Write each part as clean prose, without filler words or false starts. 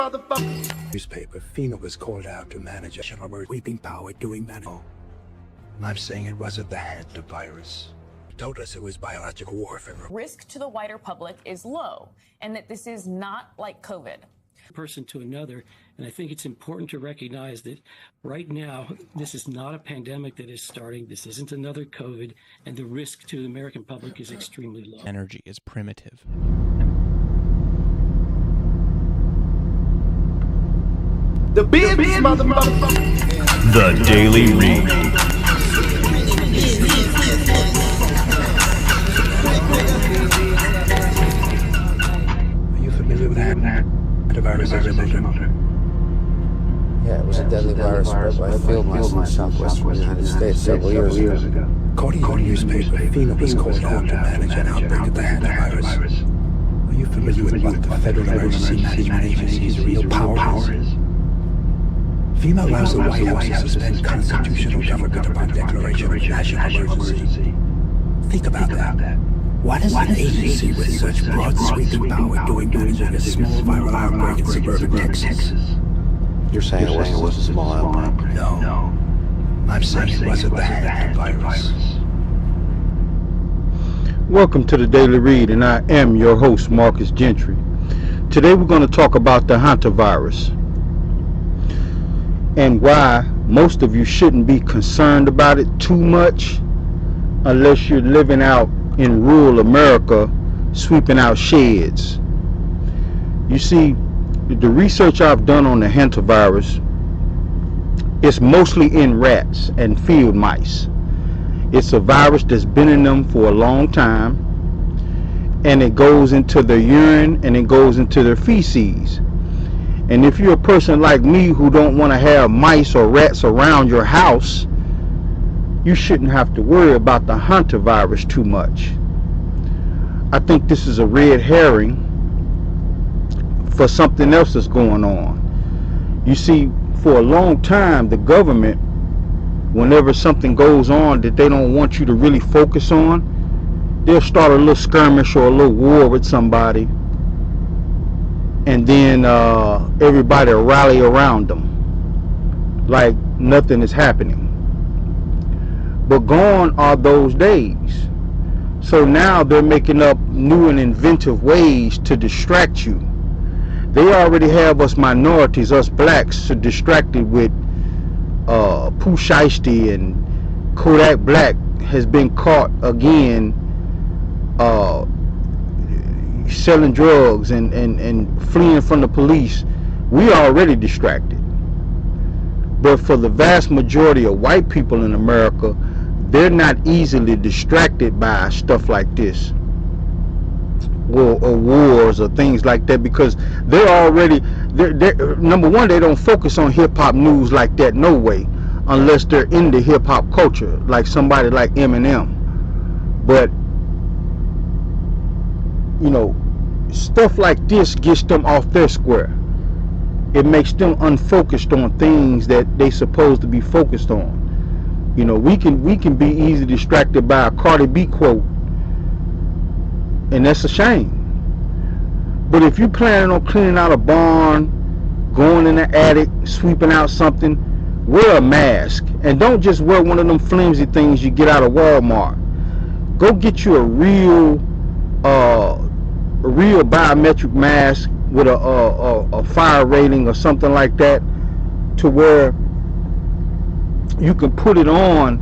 motherfucker. Newspaper, FEMA was called out to manage a sweeping power doing that. I'm saying it wasn't the Hantavirus. Told us it was biological warfare. Risk to the wider public is low, and that this is not like COVID. Person to another, and I think it's important to recognize that right now this is not a pandemic that is starting. This isn't another COVID, and the risk to the American public is extremely low. Energy is primitive. The business, motherfucker. The Daily Read. Are you familiar with that? Hantavirus as a motor? Yeah, it was a deadly virus spread by field mice in the southwestern United States several years ago. According to the newspaper, FEMA was called out to manage an outbreak of the Hantavirus. Are you familiar with what the Federal Emergency Management Agency's real power is? FEMA allows the White House to suspend constitutional government upon declaration of national emergency. Think about that. What is an agency with such broad sweeping power doing managing a small viral outbreak in suburban Texas? You're saying it was a small outbreak? No. I'm saying it wasn't the Hantavirus. Welcome to the Daily Read, and I am your host, Marcus Gentry. Today we're going to talk about the Hantavirus and why most of you shouldn't be concerned about it too much unless you're living out in rural America sweeping out sheds. You see, the research I've done on the Hantavirus is mostly in rats and field mice. It's a virus that's been in them for a long time, and it goes into their urine and it goes into their feces. And if you're a person like me who don't want to have mice or rats around your house, you shouldn't have to worry about the Hantavirus too much. I think this is a red herring for something else that's going on. You see, for a long time, the government, whenever something goes on that they don't want you to really focus on, they'll start a little skirmish or a little war with somebody, and then everybody will rally around them like nothing is happening. But gone are those days. So now they're making up new and inventive ways to distract you. They already have us minorities, us blacks, distracted with Pooh Shiesty, and Kodak Black has been caught again selling drugs and fleeing from the police. We are already distracted. But for the vast majority of white people in America, they're not easily distracted by stuff like this, or wars or things like that, because they're already, number one, they don't focus on hip-hop news like that, no way, unless they're into hip-hop culture, like somebody like Eminem. But you know, stuff like this gets them off their square. It makes them unfocused on things that they supposed to be focused on. You know, we can be easily distracted by a Cardi B quote, and that's a shame. But if you're planning on cleaning out a barn, going in the attic, sweeping out something, wear a mask, and don't just wear one of them flimsy things you get out of Walmart. Go get you a real biometric mask with a fire rating or something like that, to where you can put it on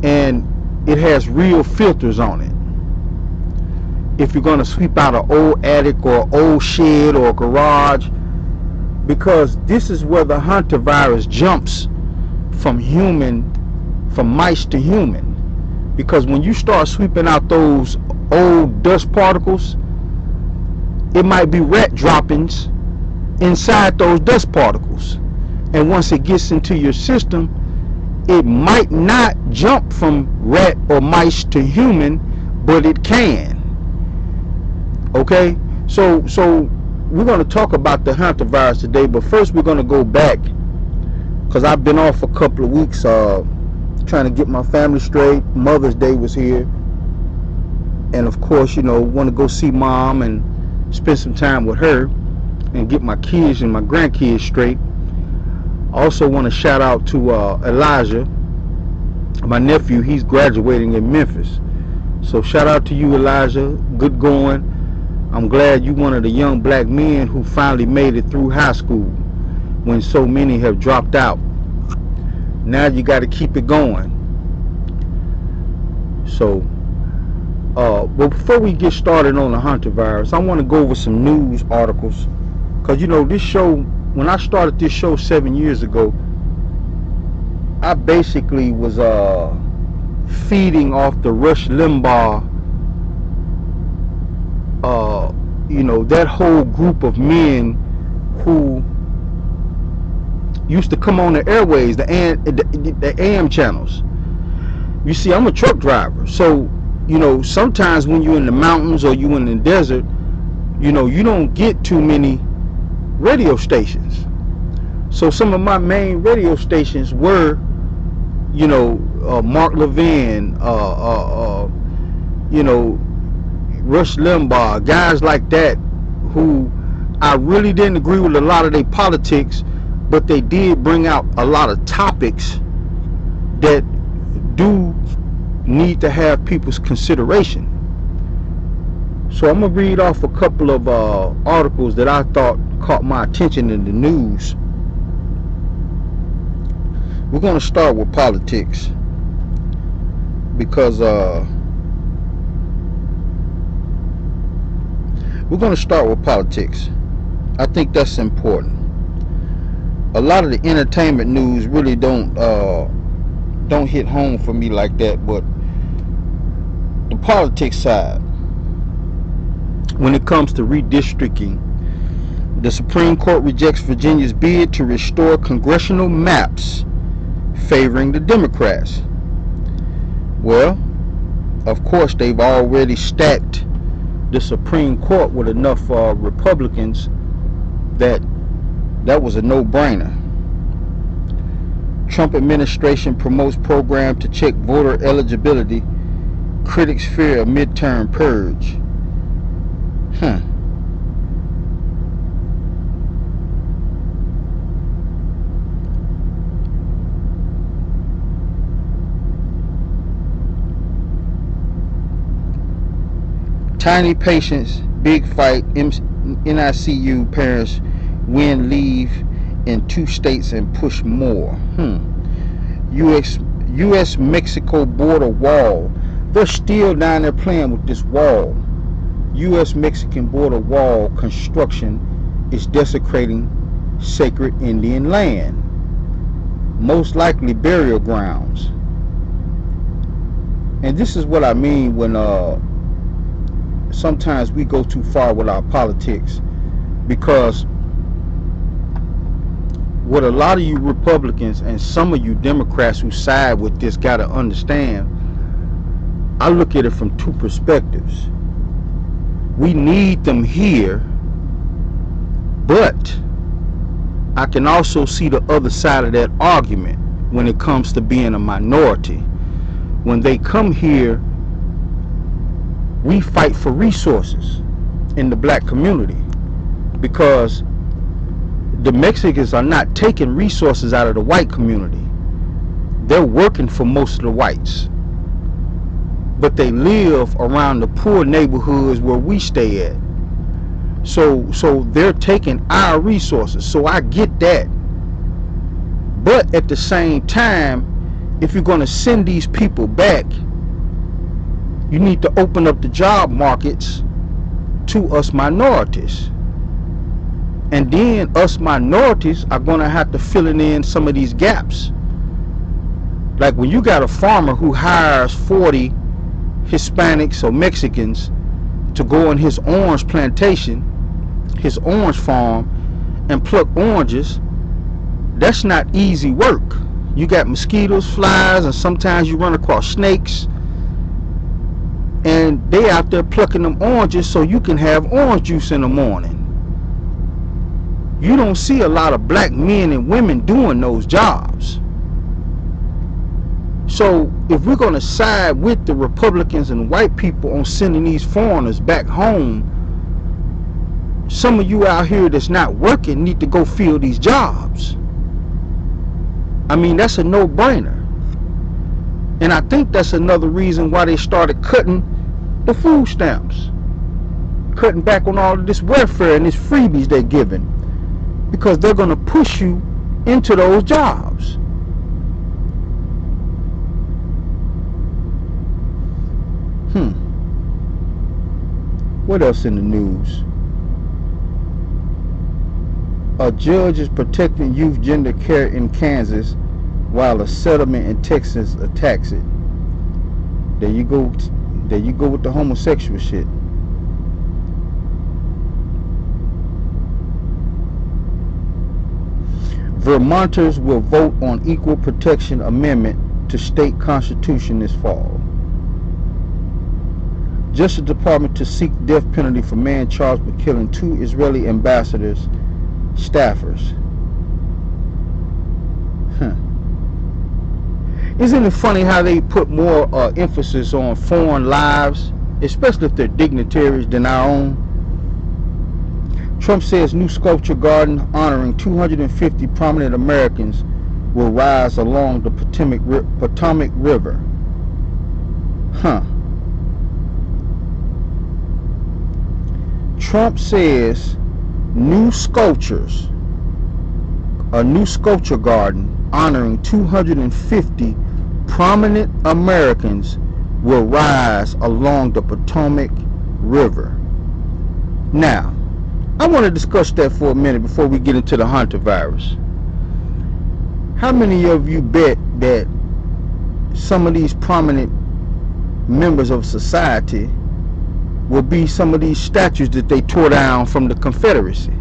and it has real filters on it. If you're going to sweep out an old attic or an old shed or a garage, because this is where the Hantavirus jumps from mice to human. Because when you start sweeping out those old dust particles, it might be rat droppings inside those dust particles, and once it gets into your system, it might not jump from rat or mice to human, but it can. Okay, so we're going to talk about the Hantavirus today, but first we're going to go back, because I've been off a couple of weeks trying to get my family straight. Mother's Day was here, and of course, you know, want to go see mom and spend some time with her. and get my kids and my grandkids straight. I also want to shout out to Elijah, my nephew. He's graduating in Memphis. So shout out to you, Elijah. Good going. I'm glad you one of the young black men who finally made it through high school when so many have dropped out. Now you got to keep it going. So, but before we get started on the Hantavirus, I want to go over some news articles. Because, you know, this show, when I started this show 7 years ago, I basically was feeding off the Rush Limbaugh, you know, that whole group of men who used to come on the airways, the AM channels. You see, I'm a truck driver, so, you know, sometimes when you're in the mountains or you're in the desert, you know, you don't get too many radio stations. So some of my main radio stations were, you know, Mark Levin, you know, Rush Limbaugh, guys like that, who I really didn't agree with a lot of their politics, but they did bring out a lot of topics that do need to have people's consideration. So I'm gonna read off a couple of articles that I thought caught my attention in the news. We're gonna start with politics because we're gonna start with politics. I think that's important. A lot of the entertainment news really don't hit home for me like that, but the politics side, when it comes to redistricting, the Supreme Court rejects Virginia's bid to restore congressional maps favoring the Democrats. Well, of course, they've already stacked the Supreme Court with enough Republicans that was a no-brainer. Trump administration promotes program to check voter eligibility. Critics fear a midterm purge. Tiny patients, big fight. NICU parents win leave in 2 states and push more. U.S.-Mexico border wall. They're still down there playing with this wall. U.S.-Mexican border wall construction is desecrating sacred Indian land, most likely burial grounds. And this is what I mean when sometimes we go too far with our politics, because what a lot of you Republicans and some of you Democrats who side with this got to understand, I look at it from 2 perspectives. We need them here, but I can also see the other side of that argument when it comes to being a minority. When they come here, we fight for resources in the black community, because the Mexicans are not taking resources out of the white community. They're working for most of the whites, but they live around the poor neighborhoods where we stay at. So they're taking our resources. So I get that. But at the same time, if you're going to send these people back, you need to open up the job markets to us minorities. And then us minorities are going to have to fill in some of these gaps. Like when you got a farmer who hires 40 Hispanics or Mexicans to go on his orange plantation, his orange farm, and pluck oranges, that's not easy work. You got mosquitoes, flies, and sometimes you run across snakes. And they out there plucking them oranges so you can have orange juice in the morning. You don't see a lot of black men and women doing those jobs. So if we're going to side with the Republicans and white people on sending these foreigners back home, some of you out here that's not working need to go fill these jobs. I mean, that's a no-brainer. And I think that's another reason why they started cutting the food stamps, cutting back on all of this welfare and this freebies they're giving, because they're going to push you into those jobs. What else in the news? A judge is protecting youth gender care in Kansas while a settlement in Texas attacks it. There you go. There you go with the homosexual shit. Vermonters will vote on equal protection amendment to state constitution this fall. Justice Department to seek death penalty for man charged with killing 2 Israeli ambassadors' staffers. Isn't it funny how they put more emphasis on foreign lives, especially if they're dignitaries, than our own? Trump says new sculpture garden honoring 250 prominent Americans will rise along the Potomac River. Trump says a new sculpture garden honoring 250 prominent Americans will rise along the Potomac River. Now, I want to discuss that for a minute before we get into the Hantavirus. How many of you bet that some of these prominent members of society will be some of these statues that they tore down from the Confederacy?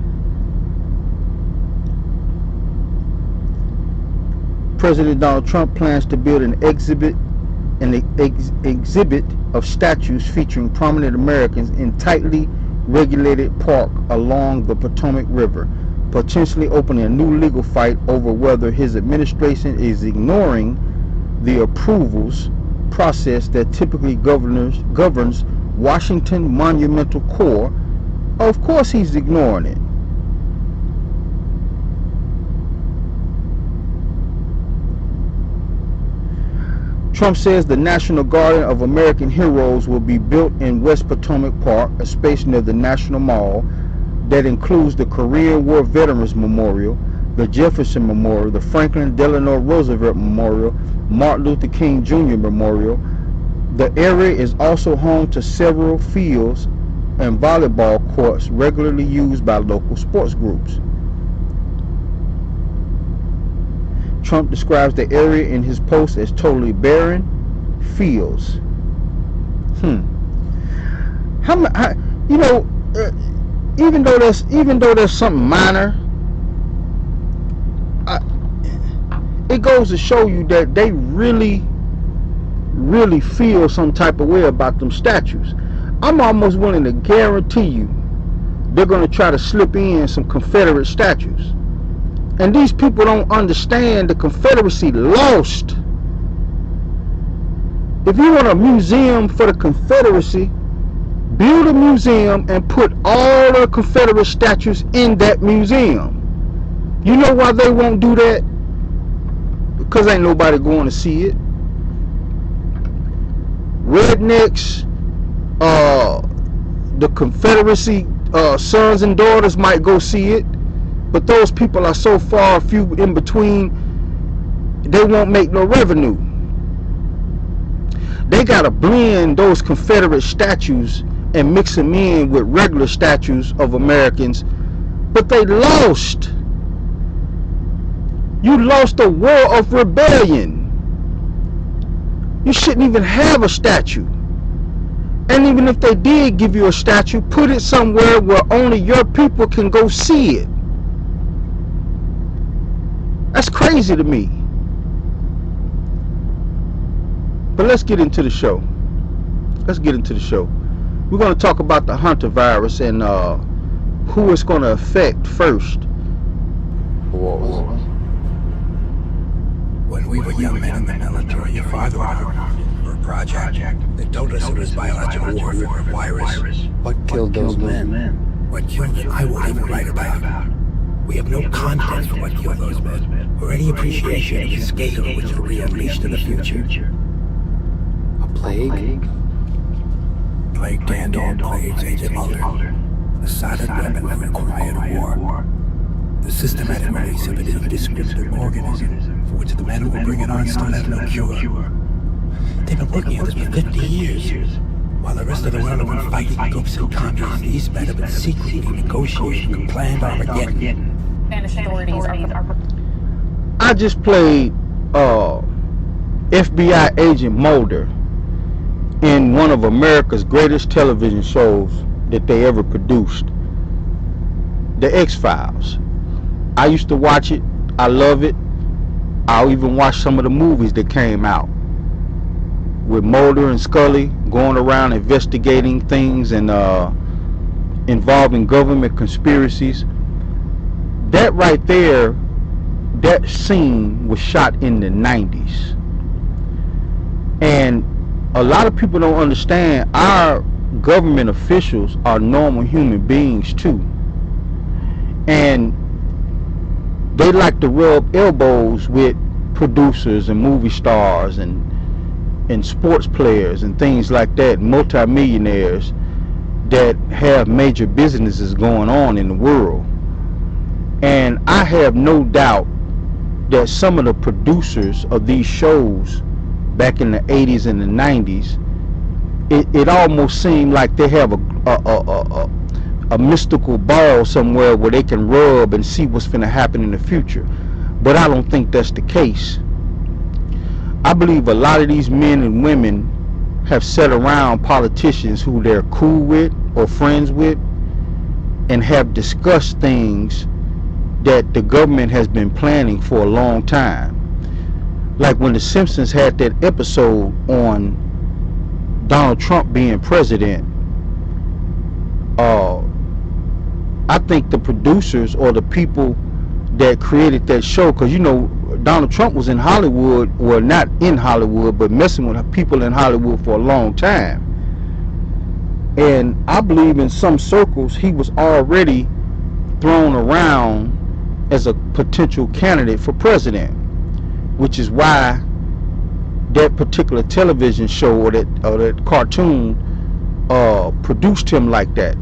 President Donald Trump plans to build an exhibit of statues featuring prominent Americans in tightly regulated park along the Potomac River, potentially opening a new legal fight over whether his administration is ignoring the approvals process that typically governs Washington Monumental Corps. Of course he's ignoring it. Trump says the National Garden of American Heroes will be built in West Potomac Park, a space near the National Mall that includes the Korean War Veterans Memorial, the Jefferson Memorial, the Franklin Delano Roosevelt Memorial, Martin Luther King Jr. Memorial. The area is also home to several fields and volleyball courts regularly used by local sports groups. Trump describes the area in his post as totally barren fields. Even though there's something minor, it goes to show you that they really feel some type of way about them statues. I'm almost willing to guarantee you they're going to try to slip in some Confederate statues. And these people don't understand the Confederacy lost. If you want a museum for the Confederacy, build a museum and put all the Confederate statues in that museum. You know why they won't do that? Because ain't nobody going to see it. Rednecks, the Confederacy sons and daughters might go see it. But those people are so far few in between, they won't make no revenue. They got to blend those Confederate statues and mix them in with regular statues of Americans. But they lost. You lost a war of rebellion. You shouldn't even have a statue. And even if they did give you a statue, put it somewhere where only your people can go see it. That's crazy to me. But let's get into the show. We're going to talk about the Hantavirus and who it's going to affect first. When we were young men in the military, your father ordered for a project. They told us it was biological warfare, a virus. What killed those men? What killed them, I won't even write about. We have no context for what killed those men, or any appreciation of the scale which will be unleashed in the future. A plague? Plague to end all plagues, Agent Mulder. A silent weapon for the quiet war. The systematic release of an indescriptible organism for which the men who will bring it on still have no cure. They've been working on this for 50 years. While the rest of the world have been fighting groups and communists, these men have been secretly negotiating a planned Armageddon. Spanish authorities are... I just played FBI Agent Mulder in one of America's greatest television shows that they ever produced, The X-Files. I used to watch it. I love it. I'll even watch some of the movies that came out with Mulder and Scully going around investigating things and involving government conspiracies. That right there, that scene was shot in the 90s. And a lot of people don't understand our government officials are normal human beings too. And they like to rub elbows with producers and movie stars and sports players and things like that, multimillionaires that have major businesses going on in the world. And I have no doubt that some of the producers of these shows back in the 80s and the 90s, it almost seemed like they have a mystical ball somewhere where they can rub and see what's going to happen in the future. But I don't think that's the case. I believe a lot of these men and women have sat around politicians who they're cool with or friends with and have discussed things that the government has been planning for a long time. Like when the Simpsons had that episode on Donald Trump being president, I think the producers or the people that created that show, because you know Donald Trump was in Hollywood, well not in Hollywood, but messing with people in Hollywood for a long time. And I believe in some circles he was already thrown around as a potential candidate for president, which is why that particular television show or that cartoon produced him like that.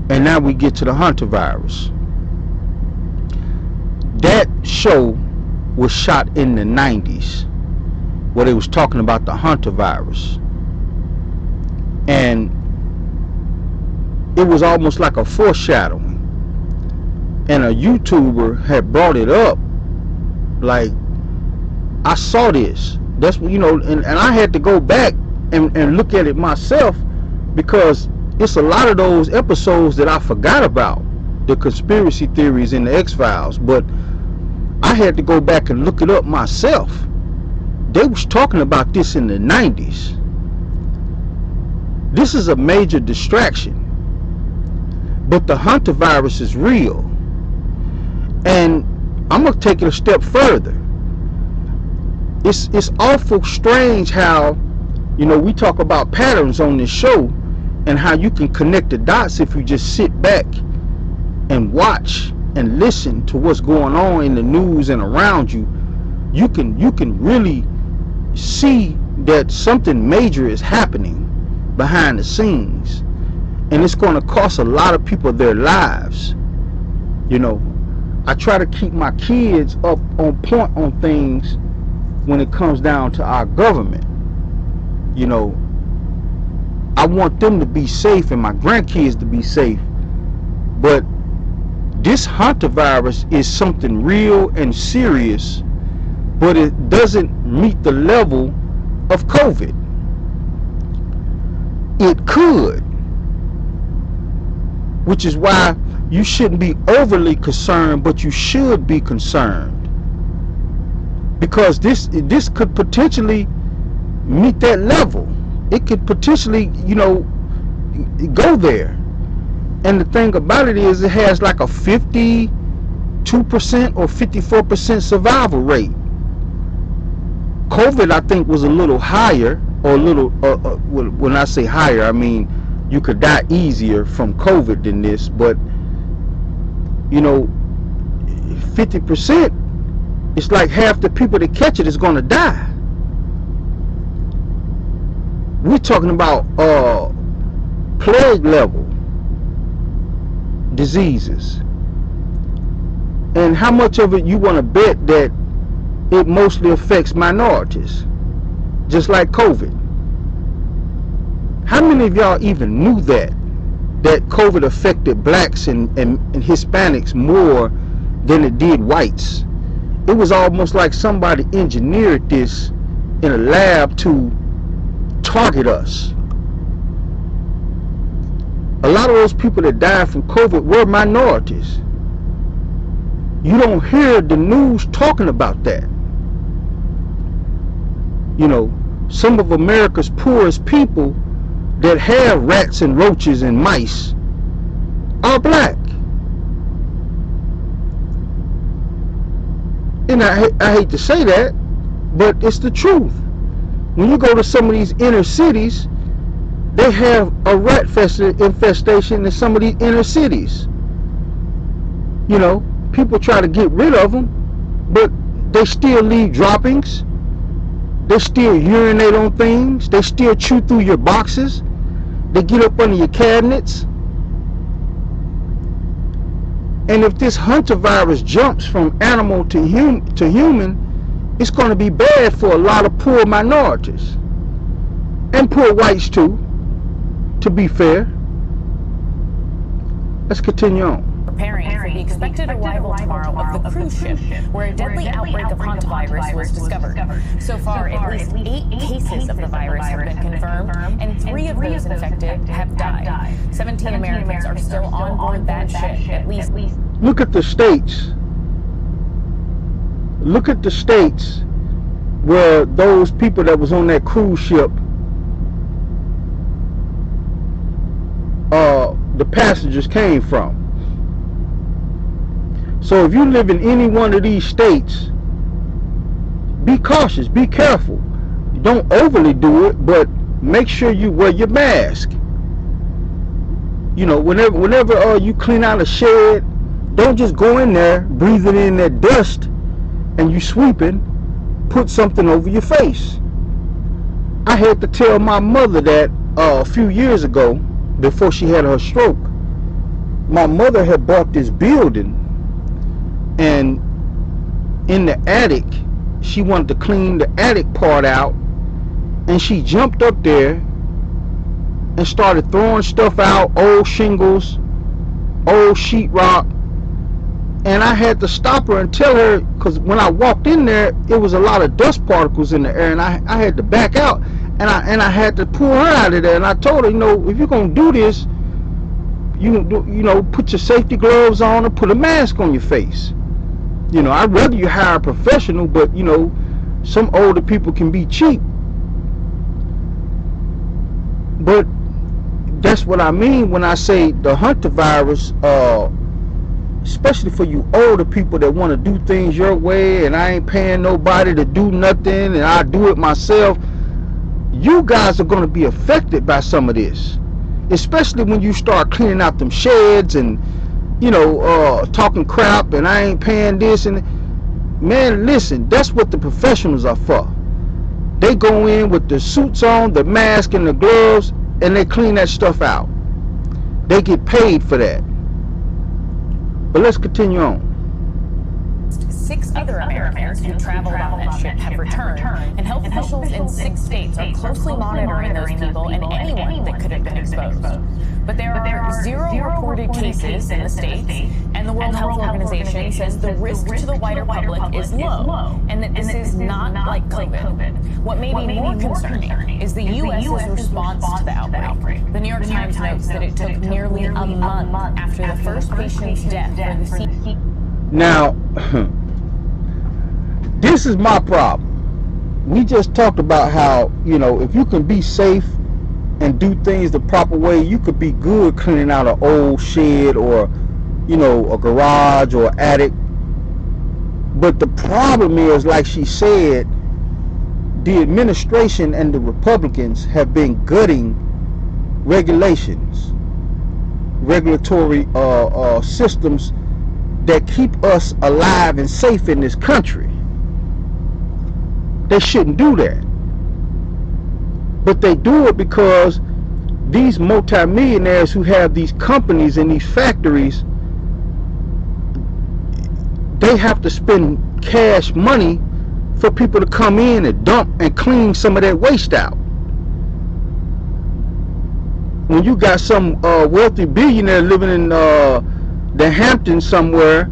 And now we get to the Hantavirus. That show was shot in the 90s, where they was talking about the Hantavirus. And it was almost like a foreshadowing. And a YouTuber had brought it up, like, I saw this. That's what, you know, and I had to go back and look at it myself, because it's a lot of those episodes that I forgot about, the conspiracy theories in the X-Files, but I had to go back and look it up myself. They was talking about this in the 90s. This is a major distraction. But the Hantavirus is real. And I'm going to take it a step further. It's awful strange how, you know, we talk about patterns on this show and how you can connect the dots if you just sit back and watch and listen to what's going on in the news and around you. You can really see that something major is happening behind the scenes, and it's going to cost a lot of people their lives. You know, I try to keep my kids up on point on things when it comes down to our government. You know, I want them to be safe and my grandkids to be safe, but this Hantavirus is something real and serious, but it doesn't meet the level of COVID. It could, which is why you shouldn't be overly concerned, but you should be concerned, because this could potentially meet that level. It could potentially, you know, go there. And the thing about it is, it has like a 52% or 54% survival rate. COVID, I think, was a little higher, or a little, when I say higher, I mean you could die easier from COVID than this, but 50%, it's like half the people that catch it is going to die. We're talking about plague level diseases. And how much of it you want to bet that it mostly affects minorities, just like COVID? How many of y'all even knew that COVID affected blacks and Hispanics more than it did whites? It was almost like somebody engineered this in a lab to target us. A lot of those people that died from COVID were minorities. You don't hear the news talking about that. Some of America's poorest people that have rats and roaches and mice are black. And I hate to say that, but it's the truth. When you go to some of these inner cities, they have a rat infestation in some of these inner cities. People try to get rid of them, but they still leave droppings. They still urinate on things. They still chew through your boxes. They get up under your cabinets. And if this Hantavirus jumps from animal to human, it's going to be bad for a lot of poor minorities. And poor whites too, to be fair. Let's continue on. Preparing for the expected arrival tomorrow of the cruise ship, where a deadly outbreak of Hantavirus was discovered. So far, at least 8 cases of the virus have been confirmed, and 3 of those infected have died. 17 Americans are still on board that ship, at least. Look at the states. Look at the states where those people that was on that cruise ship, the passengers came from. So if you live in any one of these states, be cautious, be careful. Don't overly do it, but make sure you wear your mask. Whenever you clean out a shed, don't just go in there breathing in that dust and you sweeping. Put something over your face. I had to tell my mother that a few years ago, before she had her stroke. My mother had bought this building, and in the attic, she wanted to clean the attic part out, and she jumped up there and started throwing stuff out, old shingles, old sheetrock, and I had to stop her and tell her, because when I walked in there, it was a lot of dust particles in the air, and I had to back out, and I had to pull her out of there, and I told her, if you're gonna do this, put your safety gloves on and put a mask on your face. I'd rather you hire a professional, but some older people can be cheap. But that's what I mean when I say the Hantavirus, especially for you older people that want to do things your way, and I ain't paying nobody to do nothing, and I do it myself. You guys are going to be affected by some of this, especially when you start cleaning out them sheds and talking crap, and I ain't paying this. And man, listen, that's what the professionals are for. They go in with the suits on, the mask and the gloves, and they clean that stuff out. They get paid for that. But let's continue on. 6 other Americans who traveled on that ship have returned, and health officials in 6 states are closely monitoring those people and anyone that could have been exposed. But there are 0 reported cases in the states, and the World Health Organization says the risk to the wider public is low, and that this is not like COVID. What may be more concerning is the U.S.'s response to the outbreak. The New York Times notes that it took nearly a month after the first patient's death for the CDC. Now, this is my problem. We just talked about how, if you can be safe and do things the proper way, you could be good cleaning out an old shed or, a garage or attic. But the problem is, like she said, the administration and the Republicans have been gutting regulations, regulatory systems that keep us alive and safe in this country. They shouldn't do that. But they do it because these multimillionaires who have these companies and these factories, they have to spend cash money for people to come in and dump and clean some of that waste out. When you got some wealthy billionaire living in the Hamptons somewhere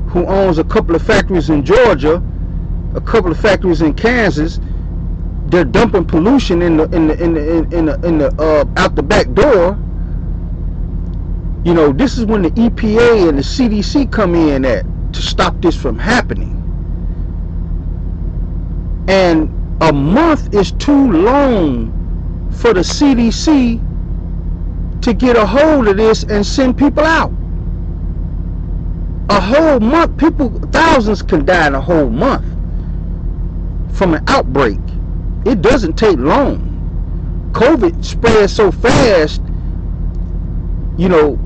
who owns a couple of factories in Georgia, a couple of factories in Kansas, they're dumping pollution in the out the back door. You know, this is when the EPA and the CDC come in at to stop this from happening. And a month is too long for the CDC to get a hold of this and send people out. A whole month, people, thousands can die in a whole month from an outbreak. It doesn't take long. COVID spread so fast, you know,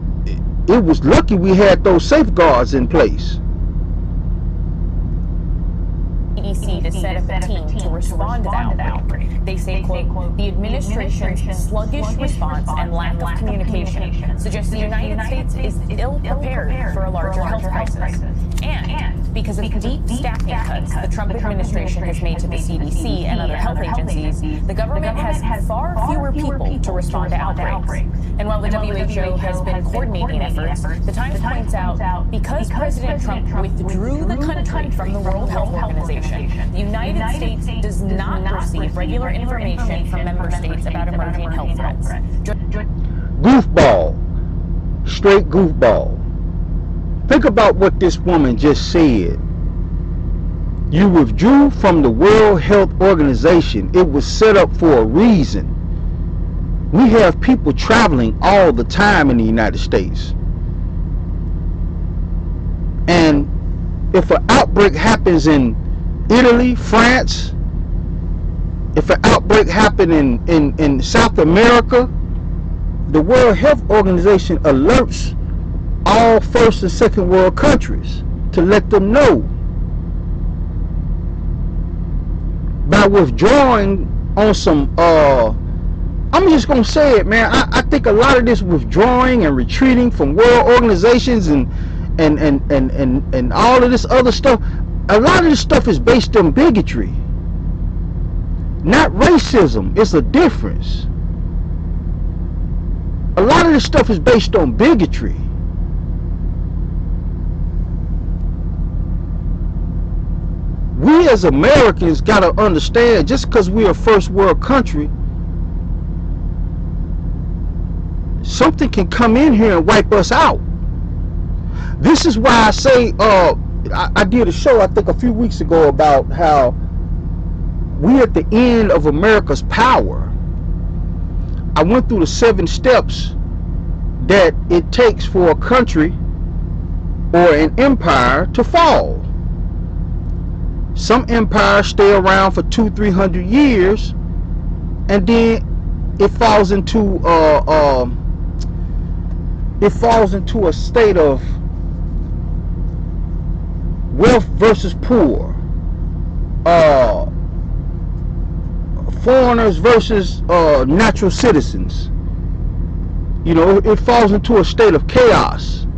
it was lucky we had those safeguards in place. CDC to set up a team to respond to the outbreak. They say, quote, the administration's sluggish response and lack of communication suggests the United States is ill-prepared for a larger health crisis. And because of deep staffing cuts the Trump administration has made to the CDC and other health agencies, the government has far fewer people to respond to outbreaks. And while the WHO has been coordinating efforts, the Times points out, because President Trump withdrew the country from the World Health Organization, the United States does not receive regular information from member states about emerging health threats. Goofball. Straight goofball. Think about what this woman just said. You withdrew from the World Health Organization. It was set up for a reason. We have people traveling all the time in the United States. And if an outbreak happens in Italy, France, if an outbreak happened in South America, the World Health Organization alerts all first and second world countries to let them know. By withdrawing on some, I'm just gonna say it, man. I think a lot of this withdrawing and retreating from world organizations and all of this other stuff, a lot of this stuff is based on bigotry, not racism. It's a difference. A lot of this stuff is based on bigotry. We as Americans gotta understand, just because we're a first world country, something can come in here and wipe us out. This is why I say, I did a show, I think a few weeks ago, about how we're at the end of America's power. I went through the 7 steps that it takes for a country or an empire to fall. Some empires stay around for 200-300 years, and then it falls into a state of wealth versus poor, foreigners versus natural citizens. You know, it falls into a state of chaos.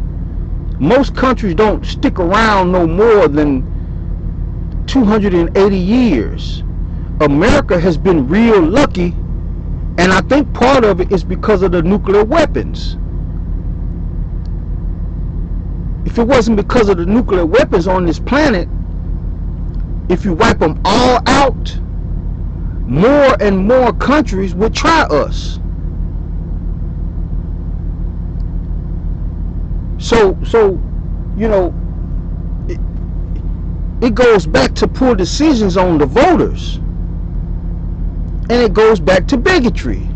Most countries don't stick around no more than 280 years. America has been real lucky, and I think part of it is because of the nuclear weapons. If it wasn't because of the nuclear weapons on this planet, if you wipe them all out, more and more countries would try us. So you know, it goes back to poor decisions on the voters, and it goes back to bigotry.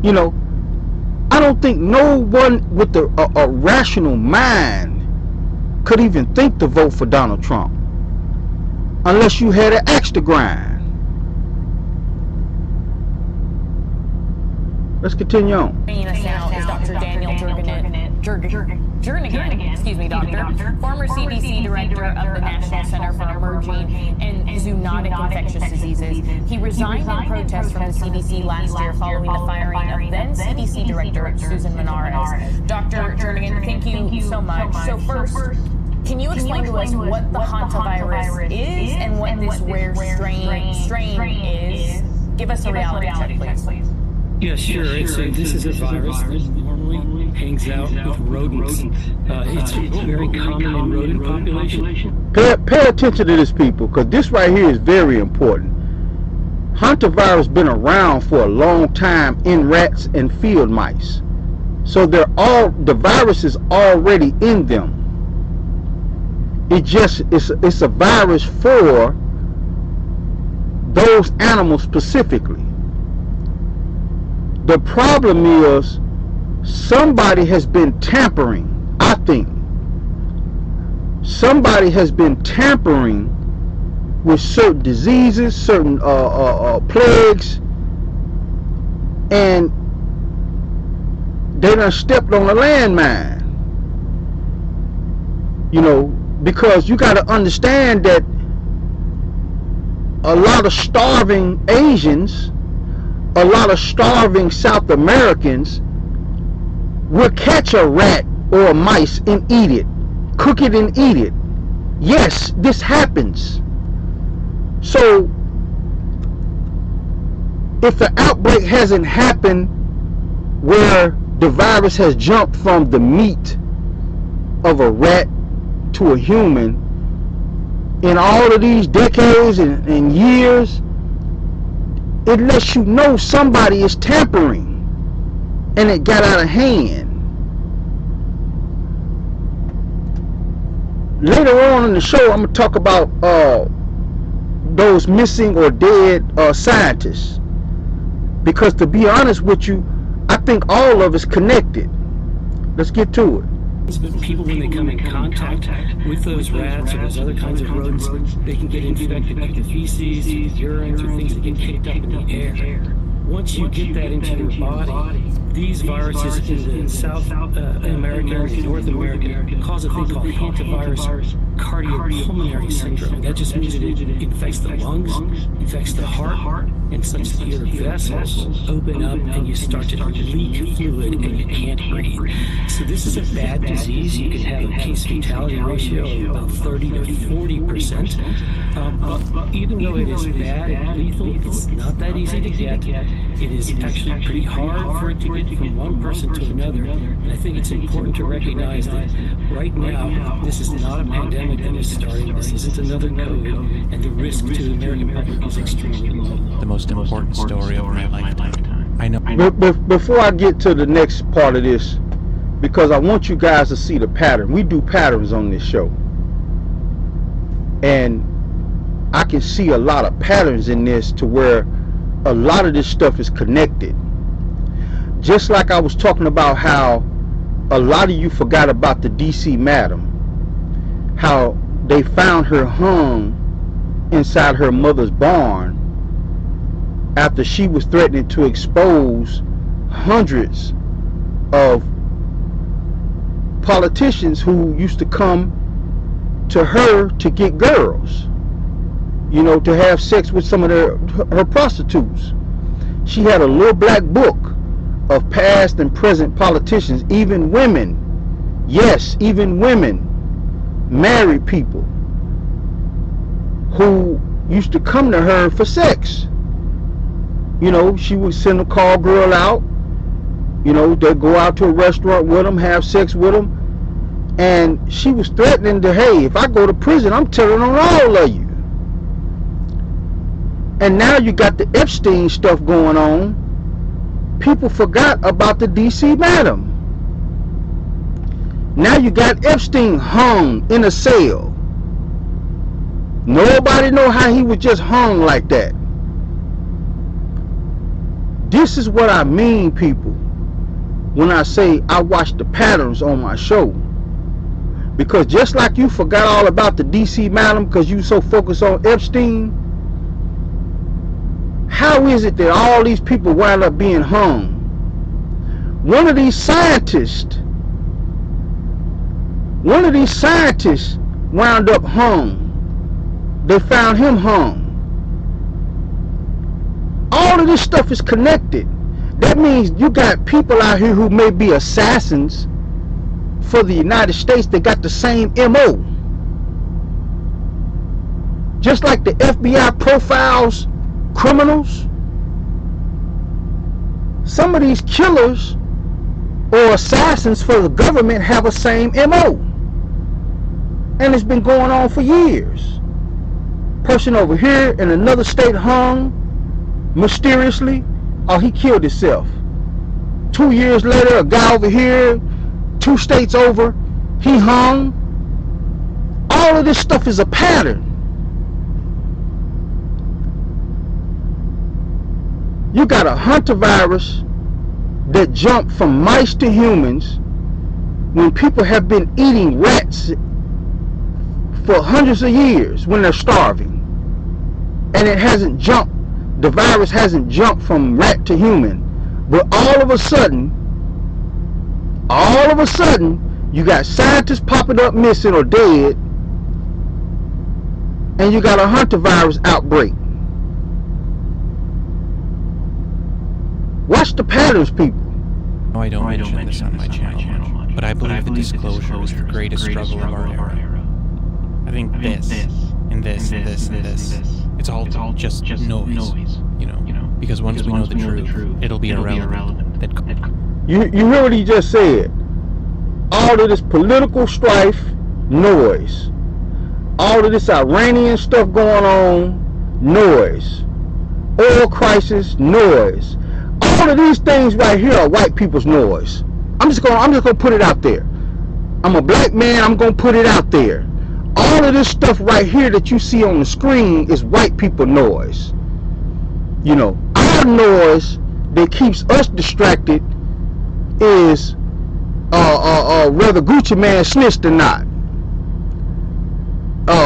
You know, I don't think no one with a rational mind could even think to vote for Donald Trump unless you had an axe to grind. Let's continue on. Joining us now is Dr. Daniel Jernigan, excuse me, doctor, former CDC director of the National Center for Emerging and Zoonotic Infectious Diseases. He resigned in protest from the CDC last year following the firing of then CDC Director Susan Menares. Dr. Jernigan, thank you so much. So first, can you explain to us what the Hantavirus is and what this rare strain is? Give us a reality check, please. Yeah, sure. This is a virus that normally hangs out with rodents. It's very common in rodent population. Pay attention to this, people, because this right here is very important. Hantavirus been around for a long time in rats and field mice. So the virus is already in them. It's a virus for those animals specifically. The problem is somebody has been tampering, I think. Somebody has been tampering with certain diseases, certain plagues, and they done stepped on a landmine. You know, because you got to understand that a lot of starving Asians, a lot of starving South Americans will catch a rat or a mice and eat it, cook it and eat it. Yes, this happens. So if the outbreak hasn't happened where the virus has jumped from the meat of a rat to a human in all of these decades and years, it lets you know somebody is tampering and it got out of hand. Later on in the show, I'm going to talk about those missing or dead scientists, because to be honest with you, I think all of it's connected. Let's get to it. But people, when they come in contact with those rats or those other kinds of rodents, they can get infected through the feces, through the urine, through things that get kicked up in the air. Once you get that into your body, these viruses in the South America and North America cause a thing called Hantavirus cardiopulmonary syndrome. That just means that it infects the lungs, infects the heart, and such that your vessels open up and you start to leak fluid and you can't breathe. So this is a bad disease. You can have a case fatality ratio of about 30 to 40%. Even though it is bad and lethal, it's not that easy to get. It is actually pretty hard for it to get from one person to another. And I think it's important to recognize that right now, this is not a pandemic that is starting. This isn't another COVID, and the risk to the American public is extremely low. The most important story of my lifetime. I know. Before I get to the next part of this, because I want you guys to see the pattern. We do patterns on this show, and I can see a lot of patterns in this to where a lot of this stuff is connected. Just like I was talking about how a lot of you forgot about the DC madam, how they found her hung inside her mother's barn after she was threatening to expose hundreds of politicians who used to come to her to get girls, you know, to have sex with some of her prostitutes. She had a little black book of past and present politicians, even women. Yes, even women, married people who used to come to her for sex. You know, she would send a call girl out. You know, they'd go out to a restaurant with them, have sex with them. And she was threatening to, hey, if I go to prison, I'm telling on all of you. And now you got the Epstein stuff going on. People forgot about the DC madam. Now you got Epstein hung in a cell. Nobody know how he was just hung like that. This is what I mean, people, when I say I watch the patterns on my show. Because just like you forgot all about the DC madam because you so focused on Epstein, how is it that all these people wind up being hung One of these scientists wound up hung. They found him hung. All of this stuff is connected. That means you got people out here who may be assassins for the United States. They got the same MO. Just like the FBI profiles criminals, some of these killers or assassins for the government have a same MO. And it's been going on for years. Person over here in another state hung mysteriously. Oh, he killed himself. 2 years later, a guy over here, 2 states over, he hung. All of this stuff is a pattern. You got a hantavirus that jumped from mice to humans when people have been eating rats for hundreds of years when they're starving. And it hasn't jumped, the virus hasn't jumped from rat to human. But all of a sudden, you got scientists popping up missing or dead, and you got a hantavirus outbreak. Watch the patterns, people. No, I don't mention this on my channel, but I believe the disclosure is the greatest struggle of our era. I think this, and this, and this, and this, it's all just noise, you know, because once we know the truth, it'll be irrelevant. You hear what he just said? All of this political strife, noise. All of this Iranian stuff going on, noise. Oil crisis, noise. All of these things right here are white people's noise. I'm just gonna put it out there. I'm a black man, I'm gonna put it out there. All of this stuff right here that you see on the screen is white people noise. You know, our noise that keeps us distracted is whether Gucci Man snitched or not.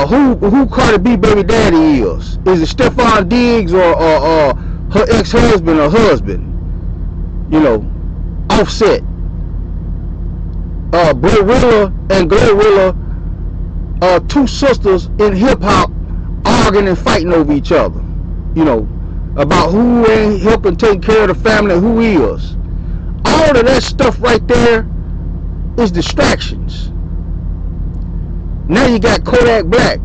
Who Cardi B baby daddy is. Is it Stephon Diggs or her ex-husband or husband? You know, Offset. Glorilla and Glorilla, 2 sisters in hip-hop arguing and fighting over each other. You know, about who ain't helping take care of the family and who is. All of that stuff right there is distractions. Now you got Kodak Black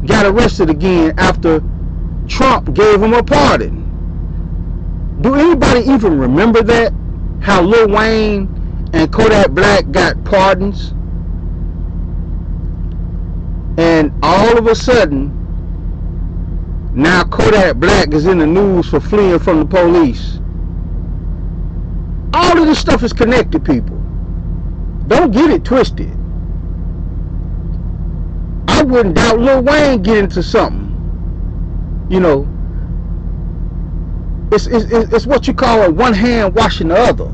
got arrested again after Trump gave him a pardon. Do anybody even remember that? How Lil Wayne and Kodak Black got pardons? And all of a sudden, now Kodak Black is in the news for fleeing from the police. All of this stuff is connected, people. Don't get it twisted. I wouldn't doubt Lil Wayne get into something. You know, it's what you call a one hand washing the other.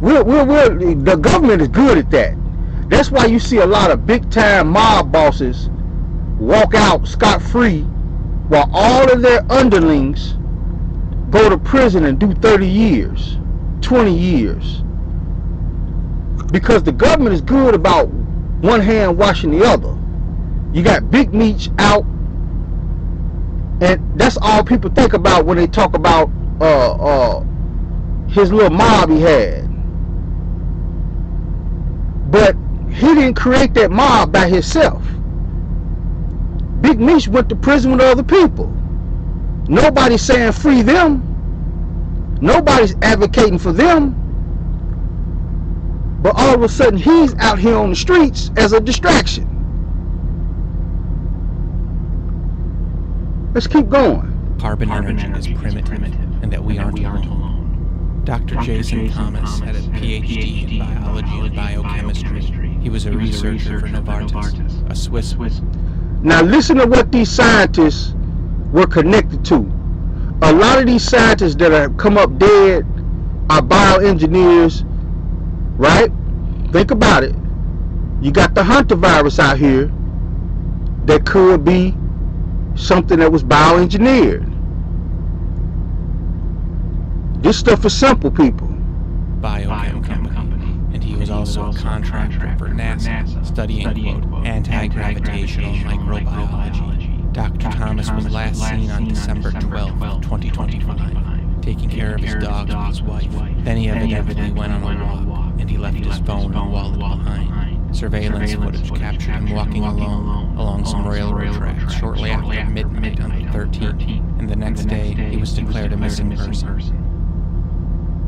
The government is good at that. That's why you see a lot of big time mob bosses walk out scot-free while all of their underlings go to prison and do 30 years, 20 years. Because the government is good about one hand washing the other. You got Big Meech out, and that's all people think about when they talk about his little mob he had. But he didn't create that mob by himself. Big Meech went to prison with other people. Nobody's saying free them. Nobody's advocating for them. But all of a sudden he's out here on the streets as a distraction. Let's keep going. Carbon energy is primitive, and that we aren't alone. Dr. Jason Thomas had a PhD in biology and biochemistry. He was a researcher for Novartis, a Swiss. Now listen to what these scientists were connected to. A lot of these scientists that have come up dead are bioengineers, right? Think about it. You got the hantavirus out here that could be something that was bioengineered. This stuff is simple, people. biochem company, and he was also a contractor for NASA, studying, quote, anti-gravitational microbiology. Dr. Thomas was last seen on December 12, 2025, taking care of his dogs with his wife. Then he evidently went on a walk, and he left his phone and wallet behind. Surveillance footage captured him walking alone along some railroad tracks shortly after midnight on the 13th, and the next day he was declared a missing person.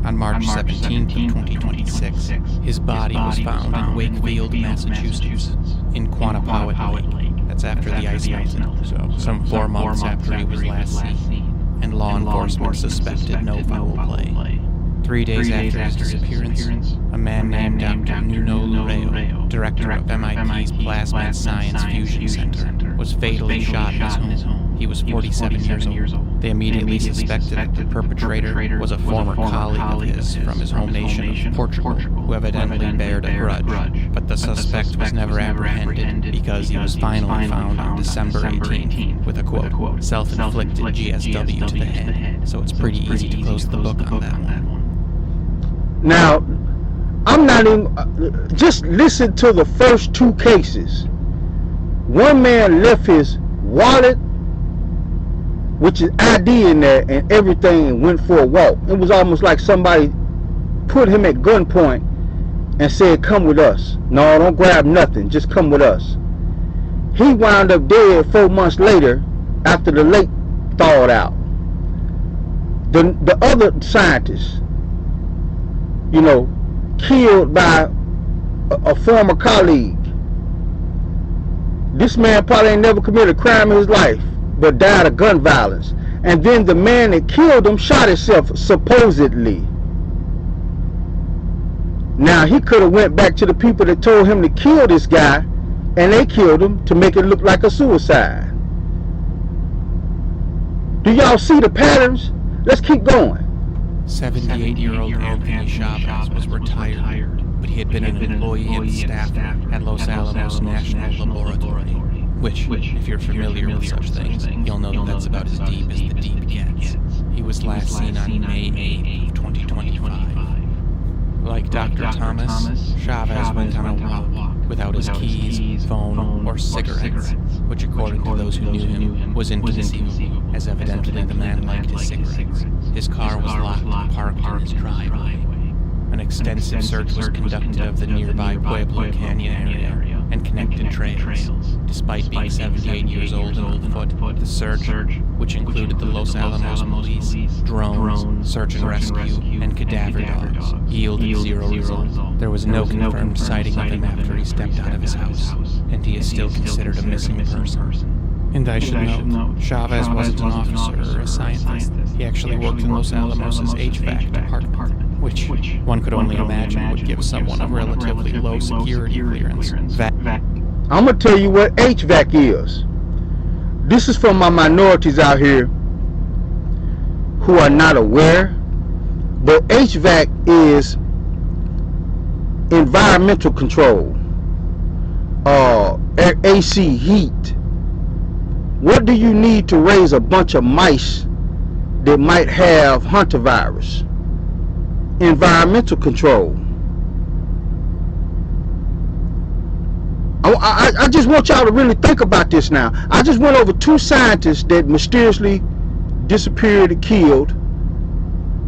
On March 17th of 2026, his body was found in Wakefield, Massachusetts, in Quannapowitt Lake. That's after the ice melted, so some 4 months after he was last seen, and law enforcement suspected no foul play. 3 days after his disappearance, a man named Dr. Nuno Loureiro, director of MIT's Plasma Science Fusion Center, was fatally shot in his home. He was 47 years old. They immediately suspected that the perpetrator was a former colleague of his from his home nation of Portugal, who evidently bared a grudge, but the suspect was never apprehended because he was finally found on December 18th with a, quote, self-inflicted GSW to the head, so it's pretty easy to close the book on that one. Now, I'm not even, just listen to the first 2 cases. One man left his wallet, which is ID in there, and everything, and went for a walk. It was almost like somebody put him at gunpoint and said, come with us. No, don't grab nothing, just come with us. He wound up dead 4 months later after the lake thawed out. The other scientists, you know, killed by a former colleague. This man probably ain't never committed a crime in his life, but died of gun violence. And then the man that killed him shot himself, supposedly. Now, he could have went back to the people that told him to kill this guy, and they killed him to make it look like a suicide. Do y'all see the patterns? Let's keep going. 78-year-old Anthony Chavez was retired, but he had been an employee and staff at Los Alamos National Laboratory, which, if you're familiar with such things, you'll know that that's about as deep as the deep gets. He was last seen on May 8th of 2025. Like Dr. Thomas, Chavez went on a walk without his keys, phone, or cigarettes, which according to those who knew him was inconceivable, as evidently the man liked his cigarettes. His car was locked and parked in his driveway. An extensive search was conducted of the nearby Pueblo Canyon area and connected trails. Despite being 78 years old and on foot, the search, which included the Los Alamos police, drones, search and rescue, and cadaver dogs, yielded 0 results. There was no confirmed sighting of him after he stepped out of his house, and he is still considered a missing person. And I should note, Chavez wasn't an officer or a scientist. He actually worked in Los Alamos' HVAC department, which one could only imagine would give someone a relatively low security clearance. I'm going to tell you what HVAC is. This is for my minorities out here who are not aware, but HVAC is environmental control, AC, heat. What do you need to raise a bunch of mice that might have Hantavirus? Environmental control. I just want y'all to really think about this now. I just went over 2 scientists that mysteriously disappeared and killed,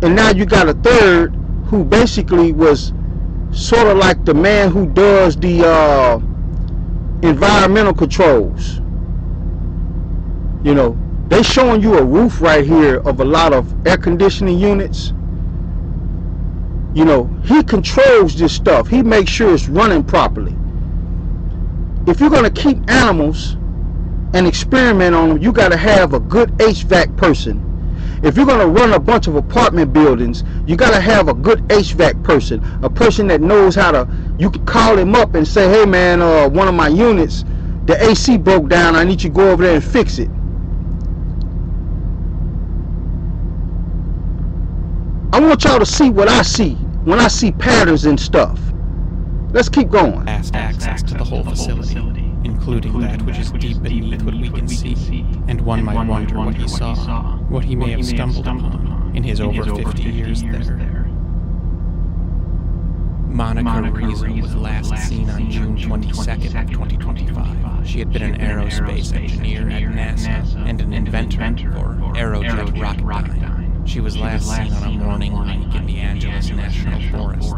and now you got a third who basically was sort of like the man who does the environmental controls. You know, they showing you a roof right here of a lot of air conditioning units. You know, he controls this stuff. He makes sure it's running properly. If you're going to keep animals and experiment on them, you got to have a good HVAC person. If you're going to run a bunch of apartment buildings, you got to have a good HVAC person, a person that knows how to, you can call him up and say, hey man, one of my units, the AC broke down, I need you to go over there and fix it. I want y'all to see what I see when I see patterns and stuff. Let's keep going. Fast access to the whole facility, including that which is deep beneath what we can see, and one might wonder what he saw, what he may have stumbled upon in his over 50 years there. Monica Rizzo was last seen on June 22nd of 2025. She had been an aerospace engineer at NASA and an inventor for Aerojet Rocketdyne. She was last seen on a morning hike in the Angeles National Forest.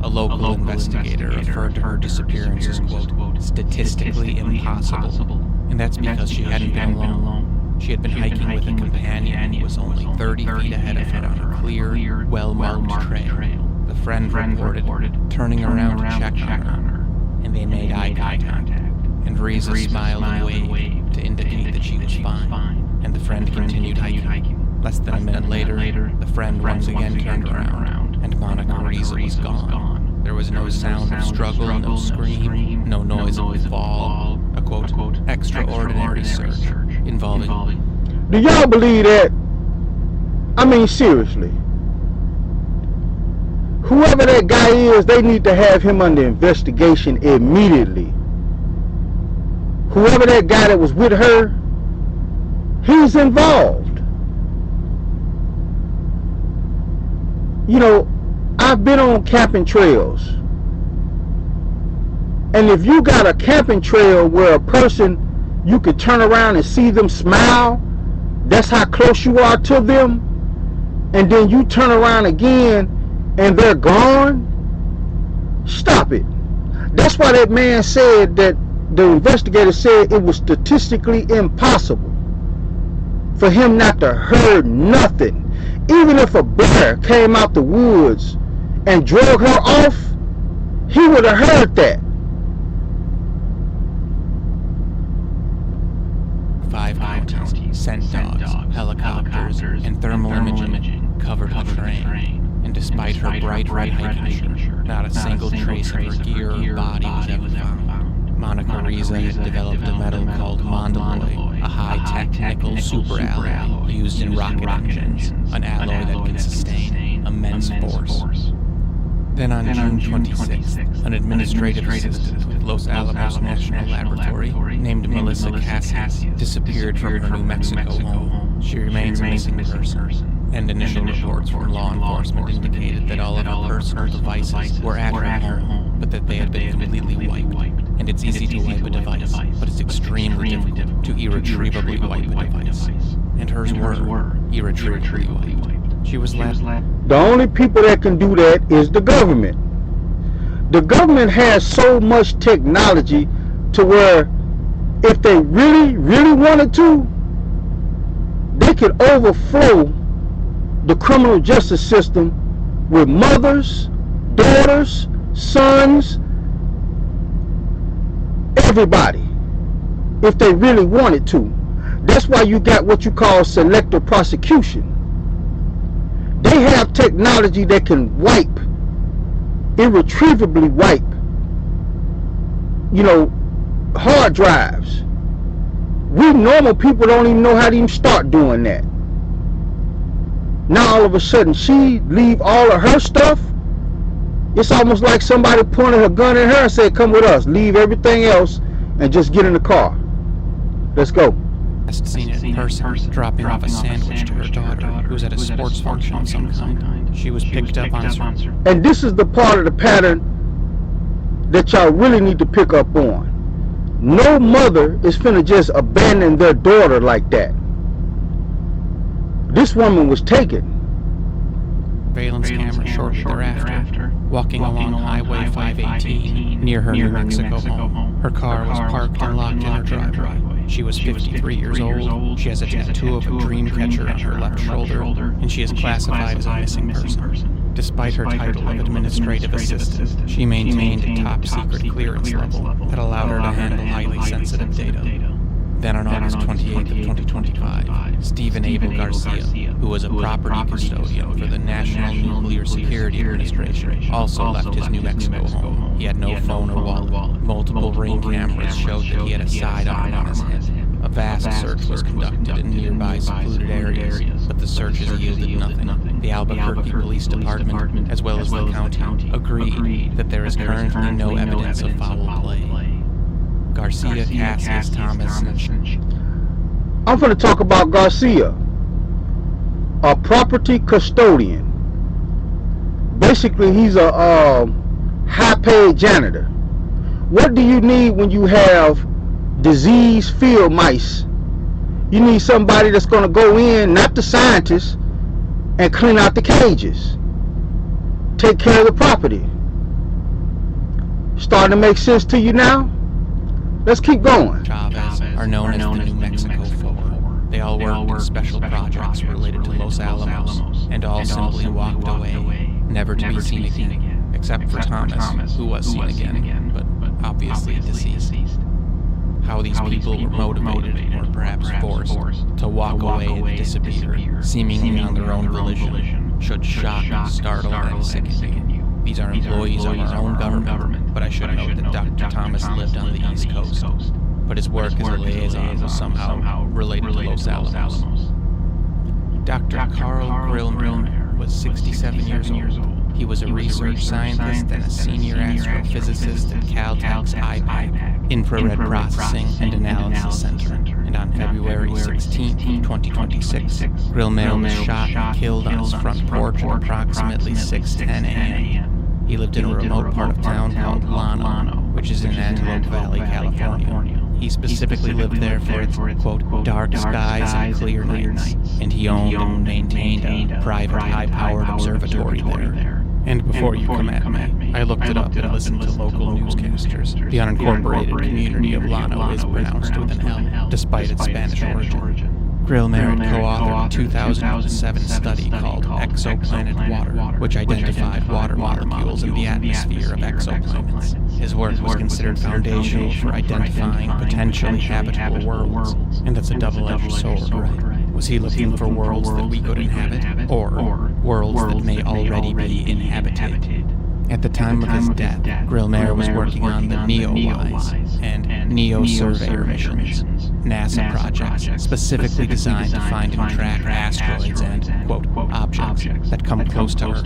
A local investigator referred to her disappearance as, quote, statistically impossible, and that's because she hadn't been alone. She had been hiking with a companion who was only 30 feet ahead of her on a clear, well-marked trail. The friend reported turning around to check on her, and they made eye contact, and Rizzo smiled and waved to indicate that she was fine, and the friend continued hiking. Less than a minute later, the friend once again turned around, and Monica Rizzo was gone. There was no sound of struggle, no scream, no noise of a fall. A, quote, extraordinary search involving... Do y'all believe that? I mean, seriously. Whoever that guy is, they need to have him under investigation immediately. Whoever that guy that was with her, he's involved. You know, I've been on camping trails. And if you got a camping trail where a person, you could turn around and see them smile, that's how close you are to them, and then you turn around again and they're gone, stop it. That's why that man said, that the investigator said, it was statistically impossible for him not to heard nothing. Even if a bear came out the woods and drug her off, he would have heard that. 5 mountains, scent dogs, helicopters, and thermal imaging covered the terrain. And despite her bright red hiking shirt, not a single trace of her gear or body was ever found. Monica Rizzo had developed a metal called Mondeloy, a high-tech nickel super alloy used in rocket engines, an alloy that can sustain immense force. Then on June 26th, an administrative assistant with Los Alamos National Laboratory named Melissa Cassius disappeared from her New Mexico home. She remains a missing person, and initial reports from law enforcement indicated that all of her personal devices were at her home, but that they had been completely wiped. And it's easy to wipe a device, but it's extremely difficult to irretrievably wipe a device. And hers were irretrievably wiped. She was last. The only people that can do that is the government. The government has so much technology to where if they really, really wanted to, they could overflow the criminal justice system with mothers, daughters, sons, everybody, if they really wanted to. That's why you got what you call selective prosecution. They have technology that can wipe, irretrievably wipe, you know, hard drives. We normal people don't even know how to even start doing that. Now all of a sudden she leave all of her stuff. It's almost like somebody pointed her gun at her and said, come with us, leave everything else and just get in the car. Let's go. Last seen it in person, dropping off a sandwich to her daughter, who was at a sports function of some kind. She was picked up on sponsor. And this is the part of the pattern that y'all really need to pick up on. No mother is finna just abandon their daughter like that. This woman was taken. Surveillance camera shortly thereafter, walking along Highway 518 near her New Mexico home. Her car was parked and locked in her driveway. She was 53 years old, she has a tattoo of a dream catcher on her left shoulder, and she is classified as a missing person. Despite her title of administrative assistant, she maintained a top-secret clearance level that allowed her to handle highly sensitive data. Then on August 28th of 2025, Stephen Abel Garcia, who was a property custodian for the National Nuclear Security Administration, also left his New Mexico home. He had no phone or wallet. Multiple ring cameras showed that he had a sidearm on his head. A vast search was conducted in nearby secluded areas, but the searches yielded nothing. The Albuquerque Police Department, as well as the county, agreed that there is currently no evidence of foul play. Garcia, Cassius, Thomas, I'm going to talk about Garcia, a property custodian. Basically, he's a high-paid janitor. What do you need when you have diseased field mice? You need somebody that's going to go in, not the scientists, and clean out the cages. Take care of the property. Starting to make sense to you now? Let's keep going. Chavez are known as the New Mexico Four. They all worked in special projects related to Los Alamos, and all simply walked away, never to be seen again, except for Thomas, who was seen again, but obviously deceased. How these people were motivated, or perhaps forced, to walk away and disappear, seemingly on their own volition, should shock, startle, and sicken you. These are employees of our own government, but I should note that Dr. Thomas lived on the East Coast, but his work as a liaison was somehow related to Los Alamos. Dr. Carl Grillmer was 67 years old. He was a research scientist and a senior astrophysicist at Caltech's IPAC, Infrared Processing and Analysis Center, and on February 16, 2026, Grillmer was shot and killed on his front porch at approximately 6:10 a.m. He lived in a remote part of town called Llano, which is in Antelope Valley, California. He specifically lived there for its, quote, dark skies and clear nights, and he owned and maintained a private high-powered observatory there. And before you come at me, I looked it up and listened to local newscasters. The unincorporated community of Llano is pronounced with an L, despite its Spanish origin. Grillmer co-authored a 2007 study called Exoplanet Water, which identified water molecules in the atmosphere of exoplanets. His work was considered foundational for identifying potentially habitable worlds, and that's a double-edged sword, right? Was he looking for worlds that we could inhabit, or worlds that may already be inhabited? At the time of his death, Grillmer was working on the NEOWISE and NEO-Surveyor missions, NASA projects specifically designed to find and track asteroids and, quote, objects that come close to Earth.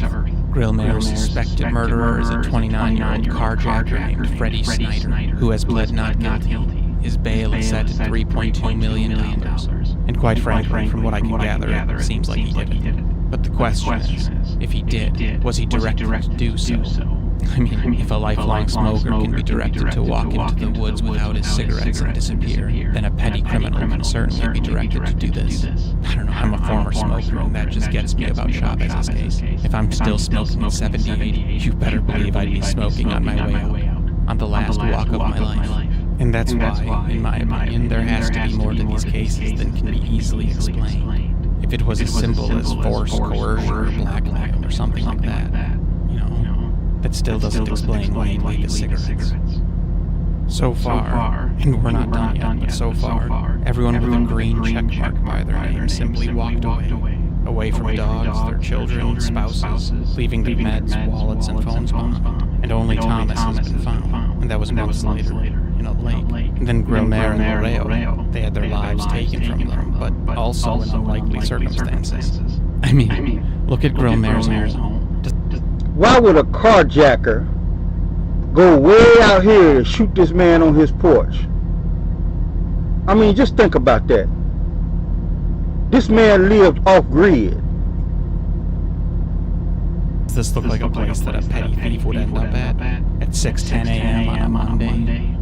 Grillmer's suspected murderer is a 29-year-old carjacker named Freddie Snyder, who has pled not guilty. His bail is set at $3.2 million, and quite frankly, from what I can gather, it seems like he did it. But the question is, if he did, was he directed to do so? I mean, if a lifelong smoker can be directed to walk into the woods without his cigarettes and disappear, then a petty criminal can certainly be directed to do this. I don't know, I'm a former smoker, and that just gets me about Chavez's case. If I'm still smoking in 78, you better believe I'd be smoking on my way out, on the last walk of my life. And that's why, in my opinion, there has to be more to these cases than can be easily explained. If it was as simple as force, coercion, or blackmail, or something like that, that still doesn't explain why he'd leave his cigarettes. So far, and we're not done yet, but so far, everyone with a green check mark by their name simply walked away from dogs, their children, spouses, leaving their meds, wallets, and phones behind. And only Thomas has been found, and that was months later, in a lake. And then Grillmer and Laredo, they had their lives taken from them, but also in unlikely circumstances. I mean, look at Grillmer's home. Why would a carjacker go way out here to shoot this man on his porch? I mean, just think about that. This man lived off-grid. Does this look like a place that a petty thief would end up at 6:10 a.m. on a Monday?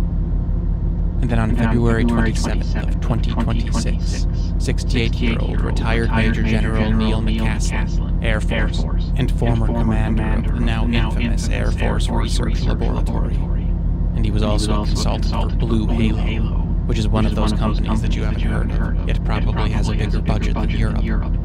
And then on February 27th of 2026, 68-year-old retired Major General Neil McCaslin, Air Force, and former commander of the now infamous Air Force Research Laboratory. And he was also a consultant for Blue Halo, which is one of those companies that you haven't heard of, yet probably has a bigger budget than Europe.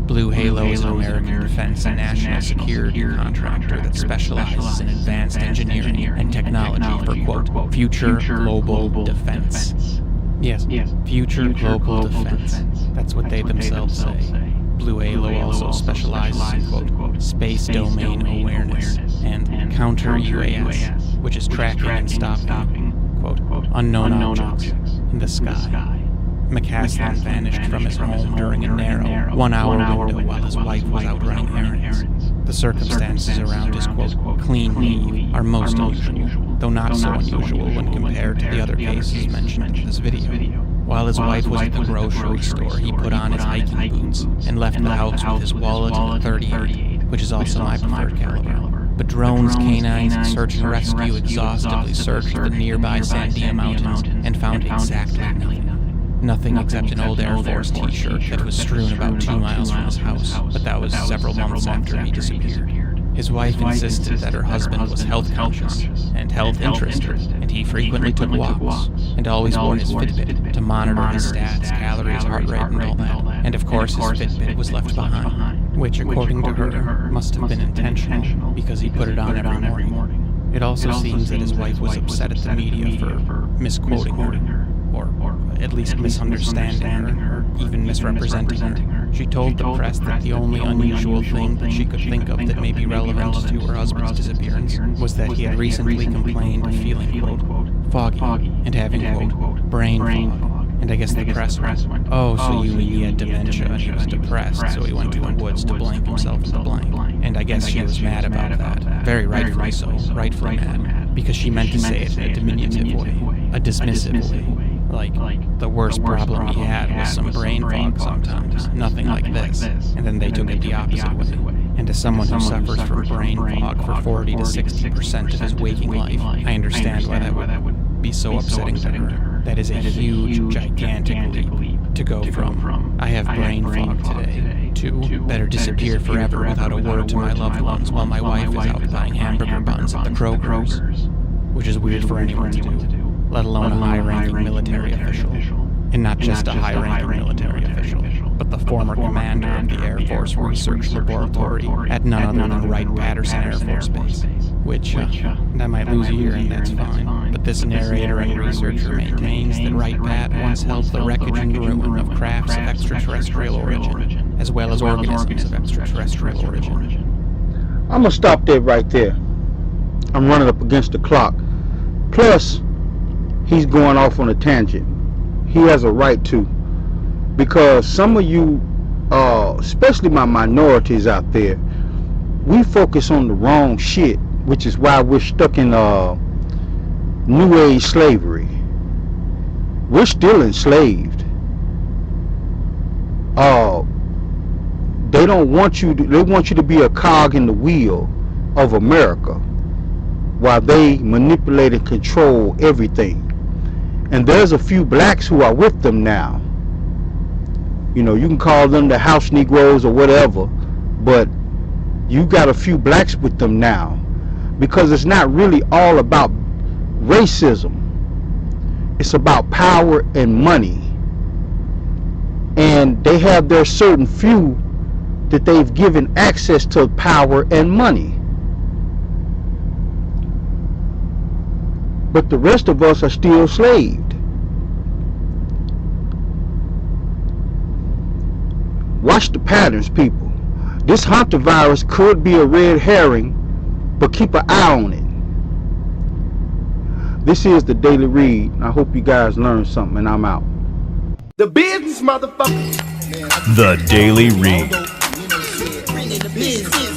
Blue Halo is an American defense and national security contractor that specializes in advanced engineering and technology for, quote, future global defense. Yes, future global defense. That's what they themselves say. Blue Halo also specializes in, quote, space domain awareness and counter UAS, which is tracking and stopping, quote, unknown objects in the sky. McCaslin vanished from his home during a narrow, 1-hour window while his wife was out running errands. The circumstances around his, quote, clean leave are most unusual, though not so unusual when compared to the other cases mentioned in this video. While his wife was at the grocery store, he put on his hiking boots and left the house with his wallet and a .38, which is also my preferred caliber. But drones, canines, and search and rescue exhaustively searched the nearby Sandia Mountains and found exactly nothing. Nothing except an old Air Force t-shirt that was strewn about 2 miles from his house, but that was several months after he disappeared. His wife insisted that her husband was health conscious and health interested, and he frequently took walks, and always wore his Fitbit to monitor his stats, calories, heart rate, and all that. And of course his Fitbit was left behind, which according to her must have been intentional because he put it on every morning. It also seems that his wife was upset at the media for misquoting her, or at least misunderstanding her, or even misrepresenting her. She told the press that the only unusual thing that she could think of that may be relevant to her husband's disappearance was that he had recently complained of feeling, quote, foggy, and having, quote, brain fog. And I guess the press went, oh, so you mean he had dementia and he was depressed, so he went to the woods to blank himself in the blank. And I guess she was mad about that. Very rightfully so, rightfully mad. Because she meant to say it in a diminutive way, a dismissive way. Like, the worst problem he had was some brain fog sometimes, nothing like this. And then they took it the opposite way. And as someone who suffers from brain fog for 40 to 60% of his waking life, I understand why that would be so upsetting to her. That is a huge, gigantic leap to go from, I have brain fog today, to better disappear forever without a word to my loved ones while my wife is out buying hamburger buns at the Kroger's, which is weird for anyone to do, let alone a high-ranking military official. And not just a high-ranking military official, but the former commander of the Air Force Research Laboratory at none other than Wright-Patterson Air Force Base. Which, I might lose a year and that's fine. But this narrator and researcher maintains that Wright-Pat once held the wreckage and ruin of crafts of extraterrestrial origin, as well as organisms of extraterrestrial origin. I'm gonna stop there right there. I'm running up against the clock. Plus, he's going off on a tangent. He has a right to, because some of you, especially my minorities out there, we focus on the wrong shit, which is why we're stuck in New Age slavery. We're still enslaved. They don't want you to, they want you to be a cog in the wheel of America, while they manipulate and control everything. And there's a few blacks who are with them now. You know, you can call them the house Negroes or whatever, but you got a few blacks with them now, because it's not really all about racism. It's about power and money. And they have their certain few that they've given access to power and money. But the rest of us are still slaved. Watch the patterns, people. This Hantavirus could be a red herring, but keep an eye on it. This is the Daily Read. I hope you guys learned something, and I'm out. The business, motherfucker. The Daily Read. Business.